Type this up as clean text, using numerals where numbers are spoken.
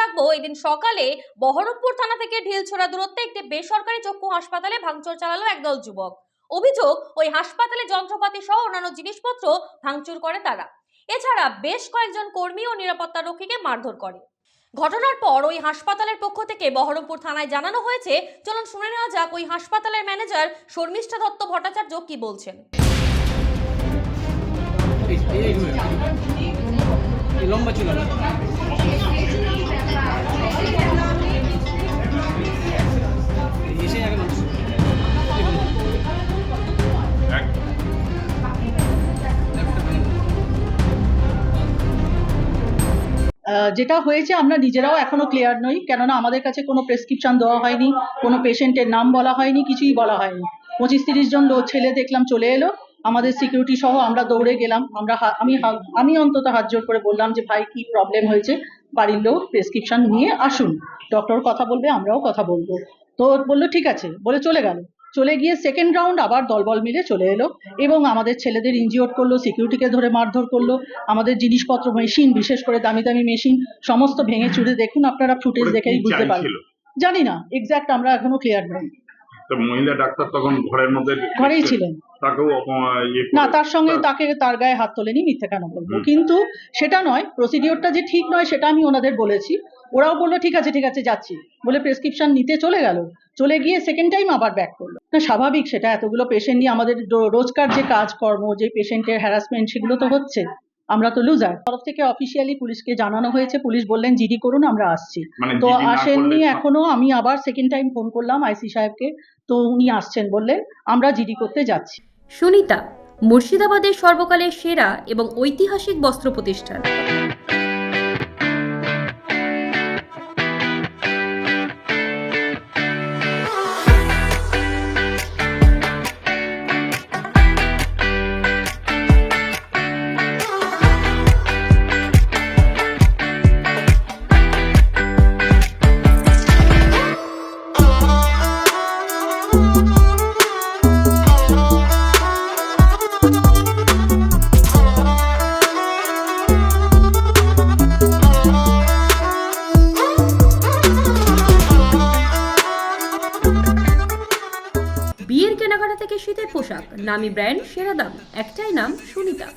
রাখবো, এদিন সকালে বহরমপুর থানা থেকে ঢিলছোড়া দূরত্বে একটি বেসরকারি চক্ষু হাসপাতালে ভাঙচুর চালালো একদল যুবক। অভিযোগ, ওই হাসপাতালে যন্ত্রপাতি সহ অন্যান্য জিনিসপত্র ভাঙচুর করে তারা। এছাড়া বেশ কয়েকজন কর্মী ও নিরাপত্তা রক্ষীকে মারধর করে। ঘটনার পর ওই হাসপাতালের পক্ষ থেকে বহরমপুর থানায় জানানো হয়েছে। চলুন শুনে নেওয়া যাক ওই হাসপাতালের ম্যানেজার শর্মিষ্ঠা দত্ত ভট্টাচার্য কি বলছেন। লম্বা চুল যেটা হয়েছে আমরা নিজেরাও এখনো ক্লিয়ার নই, কেননা আমাদের কাছে কোনো প্রেসক্রিপশন দেওয়া হয়নি, কোনো পেশেন্টের নাম বলা হয়নি, কিছুই বলা হয়নি। 25-30 জন ছেলে দেখলাম চলে এলো, আমাদের সিকিউরিটি সহ আমরা দৌড়ে গেলাম। আমি অন্তত হাত জোর করে বললাম যে ভাই কি প্রবলেম হয়েছে, বাড়ির লোক প্রেসক্রিপশন নিয়ে আসুন, ডক্টর কথা বলবে, আমরাও কথা বলবো। তো বললো ঠিক আছে বলে চলে গেল। চলে গিয়ে সেকেন্ড রাউন্ড আবার দলবল মিলে চলে এলো এবং আমাদের ছেলেদের ইনজিওর করলো, সিকিউরিটিকে ধরে মারধর করলো। আমাদের জিনিসপত্র, মেশিন, বিশেষ করে দামি দামি মেশিন সমস্ত ভেঙে চুরে, দেখুন আপনারা ফুটেজ দেখেই বুঝতে পারবেন। জানি না এক্স্যাক্ট, আমরা এখনো ক্লিয়ার নই। মহিলা ডাক্তার তখন ঘরেই ছিলেন, না তার সঙ্গে তার গায়ে হাত তোলেনি, মিথ্যে কেন বলবো। কিন্তু সেটা নয়, প্রসিডিওরটা যে ঠিক নয় সেটা আমি ওনাদের বলেছি। ওরাও বললো ঠিক আছে যাচ্ছি বলে প্রেসক্রিপশন নিতে চলে গেল। চলে গিয়ে সেকেন্ড টাইম আবার ব্যাক করলো। না স্বাভাবিক, সেটা এতগুলো পেশেন্ট নিয়ে আমাদের রোজকার যে কাজকর্ম, যে পেশেন্টের হ্যারাসমেন্ট, সেগুলো তো হচ্ছে। আমরা তো লুজার। তরফ থেকে অফিসিয়ালি পুলিশকে জানানো হয়েছে, পুলিশ বললেন জিডি করুন, আমরা আসছি। তো আসেননি এখনো। আমি আবার সেকেন্ড টাইম ফোন করলাম আইসি সাহেবকে, তো উনি আসছেন বললেন, আমরা জিডি করতে যাচ্ছি। সুনিতা, মুর্শিদাবাদের সর্বকালের সেরা এবং ঐতিহাসিক বস্ত্র প্রতিষ্ঠান। বিয়ের কেনাকাটা থেকে শীতের পোশাক, নামি ব্র্যান্ড, সেরা দাম, একটাই নাম সুনিতা।